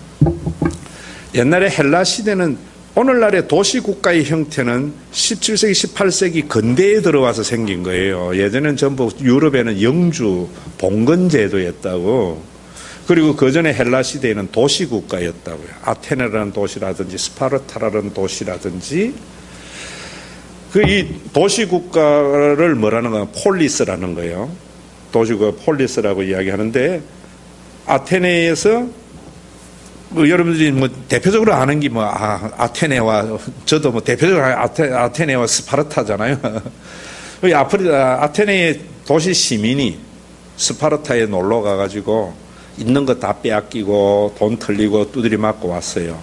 옛날에 헬라 시대는 오늘날의 도시국가의 형태는 17세기, 18세기 근대에 들어와서 생긴 거예요. 예전엔 전부 유럽에는 영주, 봉건제도였다고. 그리고 그 전에 헬라 시대에는 도시국가였다고요. 아테네라는 도시라든지 스파르타라는 도시라든지. 이 도시국가를 뭐라는 거야? 폴리스라는 거예요. 도시국가 폴리스라고 이야기하는데, 아테네에서 여러분들이 대표적으로 아는 게 아테네와, 저도 대표적으로 아테네와 스파르타잖아요. 아테네의 도시 시민이 스파르타에 놀러 가가지고 있는 거 다 빼앗기고 돈 털리고 두드리 맞고 왔어요.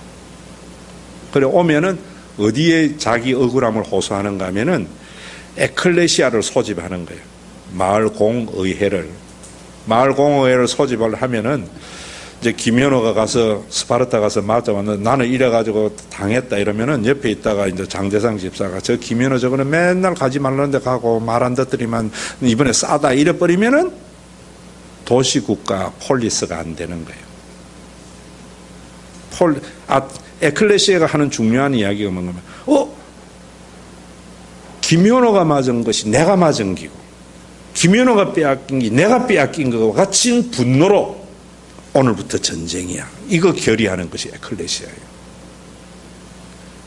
그래 오면은 어디에 자기 억울함을 호소하는가 하면은 에클레시아를 소집하는 거예요. 마을 공의회를 소집을 하면은 이제 김현호가 가서 스파르타 가서 맞아왔는데 나는 이래가지고 당했다 이러면은 옆에 있다가 이제 장대상 집사가 저 김현호 저거는 맨날 가지 말라는데 가고 말 안 듣더니만 이번에 싸다 이래버리면은 도시국가 폴리스가 안 되는 거예요. 에클레시아가 하는 중요한 이야기가 뭐냐면 김현호가 맞은 것이 내가 맞은 기고 김현호가 빼앗긴 게 내가 빼앗긴 것과 같은 분노로 오늘부터 전쟁이야. 이거 결의하는 것이 에클레시아예요.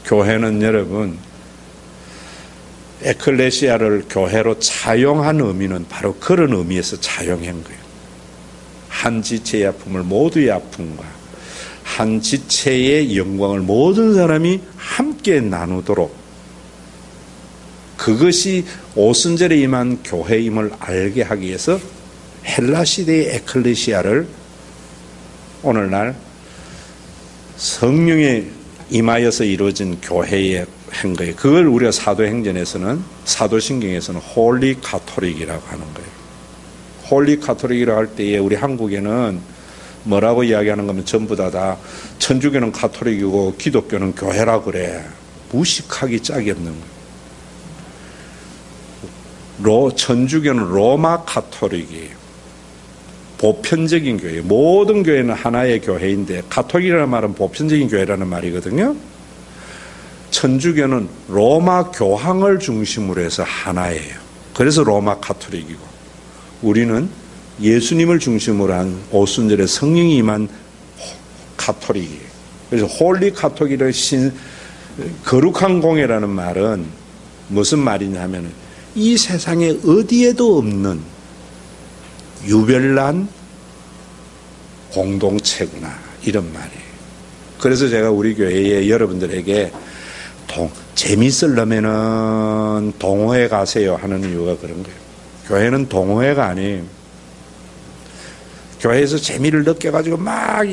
교회는 여러분, 에클레시아를 교회로 차용한 의미는 바로 그런 의미에서 차용한 거예요. 한 지체의 아픔을 모두의 아픔과 한 지체의 영광을 모든 사람이 함께 나누도록, 그것이 오순절에 임한 교회임을 알게 하기 위해서 헬라 시대의 에클레시아를 오늘날 성령에 임하여서 이루어진 교회에 한 거예요. 그걸 우리가 사도행전에서는, 사도신경에서는 홀리 카톨릭이라고 하는 거예요. 홀리 카톨릭이라고 할 때에 우리 한국에는 뭐라고 이야기하는 거면 전부 다 천주교는 카톨릭이고 기독교는 교회라고 그래. 무식하기 짝이 없는 거예요. 천주교는 로마 카톨릭이에요. 보편적인 교회. 모든 교회는 하나의 교회인데 가톨릭이라는 말은 보편적인 교회라는 말이거든요. 천주교는 로마 교황을 중심으로 해서 하나예요. 그래서 로마 가톨릭이고, 우리는 예수님을 중심으로 한 오순절에 성령이 임한 가톨릭이에요. 그래서 홀리 카톨릭이라는 거룩한 공예라는 말은 무슨 말이냐면 이 세상에 어디에도 없는 유별난 공동체구나, 이런 말이에요. 그래서 제가 우리 교회에 여러분들에게 재밌으려면은 동호회 가세요 하는 이유가 그런 거예요. 교회는 동호회가 아니에요. 교회에서 재미를 느껴가지고 막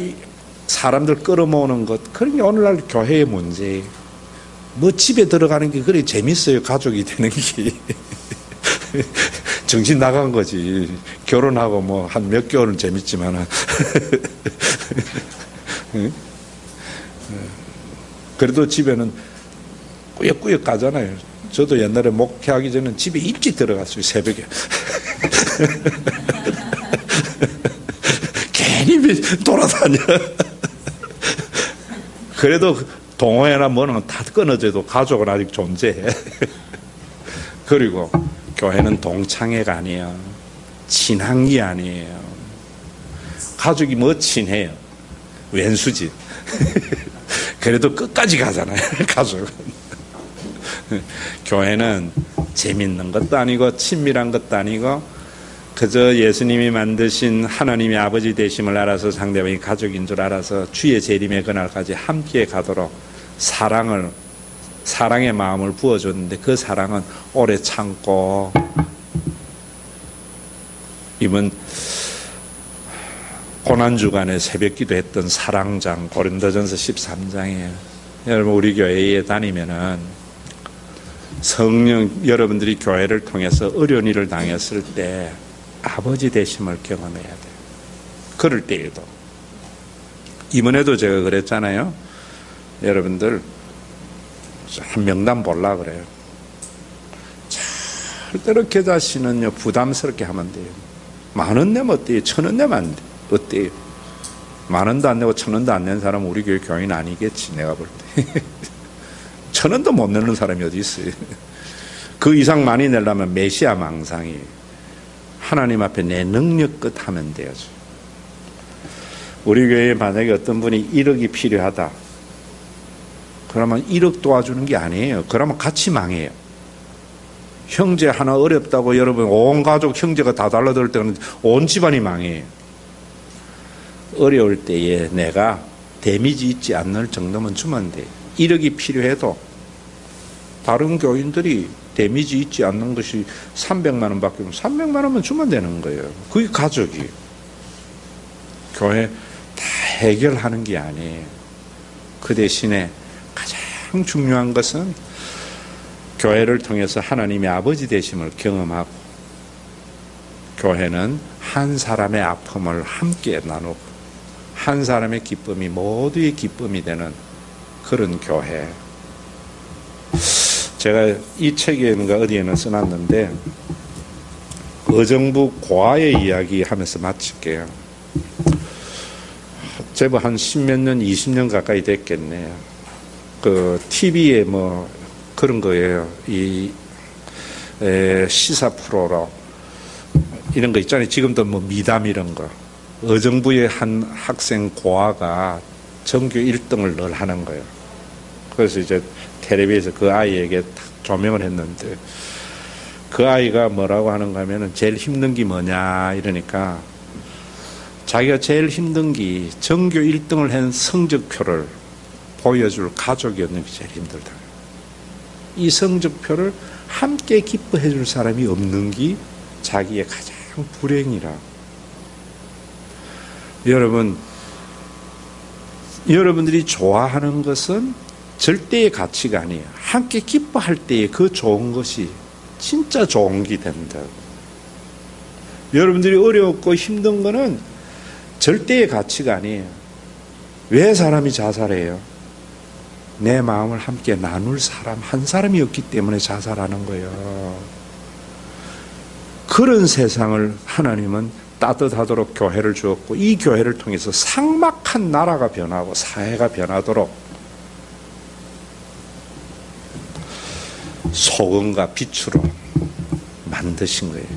사람들 끌어모으는 것, 그런 게 오늘날 교회의 문제예요. 뭐 집에 들어가는 게 그래 재밌어요. 가족이 되는 게. 정신 나간 거지. 결혼하고 뭐 한 몇 개월은 재밌지만 그래도 집에는 꾸역꾸역 가잖아요. 저도 옛날에 목회하기 전에 집에 일찍 들어갔어요. 새벽에. 괜히 돌아다녀. 그래도 동호회나 뭐는 다 끊어져도 가족은 아직 존재해. 그리고 교회는 동창회가 아니에요. 친한게 아니에요. 가족이 뭐 친해요. 왼수지. 그래도 끝까지 가잖아요. 가족은. 교회는 재밌는 것도 아니고 친밀한 것도 아니고 그저 예수님이 만드신 하나님의 아버지 되심을 알아서 상대방이 가족인 줄 알아서 주의 재림의 그날까지 함께 가도록 사랑의 마음을 부어줬는데 그 사랑은 오래 참고 이번 고난주간에 새벽기도 했던 사랑장 고린도전서 13장이에요. 여러분 우리 교회에 다니면은 성령 여러분들이 교회를 통해서 어려운 일을 당했을 때 아버지 되심을 경험해야 돼요. 그럴 때에도 이번에도 제가 그랬잖아요. 여러분들 한 명단 보려고 그래요. 절대로 겨자씨는요 부담스럽게 하면 돼요. 10,000원 내면 어때요? 1,000원 내면 어때요? 10,000원도 안 내고 1,000원도 안 낸 사람은 우리 교회 교인 아니겠지 내가 볼 때. 1,000원도 못 내는 사람이 어디 있어요? 그 이상 많이 내려면 메시아 망상이에요. 하나님 앞에 내 능력껏 하면 돼야죠. 우리 교회에 만약에 어떤 분이 1억이 필요하다. 그러면 1억 도와주는 게 아니에요. 그러면 같이 망해요. 형제 하나 어렵다고 여러분 온 가족 형제가 다 달라들 때는 온 집안이 망해요. 어려울 때에 내가 데미지 있지 않을 정도면 주면 돼요. 1억이 필요해도 다른 교인들이 데미지 있지 않는 것이 300만 원 밖에 없으면 300만 원만 주면 되는 거예요. 그게 가족이에요. 교회 다 해결하는 게 아니에요. 그 대신에 가장 중요한 것은 교회를 통해서 하나님의 아버지 되심을 경험하고 교회는 한 사람의 아픔을 함께 나누고 한 사람의 기쁨이 모두의 기쁨이 되는 그런 교회. 제가 이 책에는가 어디에는 써놨는데 의정부 고아의 이야기 하면서 마칠게요. 제법 한 10몇 년, 20년 가까이 됐겠네요. 그 TV에 뭐 그런 거예요. 이 시사 프로로 이런 거 있잖아요. 지금도 뭐 미담 이런 거. 의정부의 한 학생 고아가 전교 1등을 늘 하는 거예요. 그래서 이제 텔레비에서 그 아이에게 조명을 했는데 그 아이가 뭐라고 하는가 하면은 제일 힘든 게 뭐냐 이러니까 자기가 제일 힘든 게 전교 1등을 한 성적표를 보여줄 가족이었는 게 제일 힘들다. 이 성적표를 함께 기뻐해 줄 사람이 없는 게 자기의 가장 불행이라. 여러분들이 좋아하는 것은 절대의 가치가 아니에요. 함께 기뻐할 때에 그 좋은 것이 진짜 좋은 게 된다. 여러분들이 어렵고 힘든 거는 절대의 가치가 아니에요. 왜 사람이 자살해요? 내 마음을 함께 나눌 사람 한 사람이 없기 때문에 자살하는 거예요. 그런 세상을 하나님은 따뜻하도록 교회를 주었고 이 교회를 통해서 삭막한 나라가 변하고 사회가 변하도록 소금과 빛으로 만드신 거예요.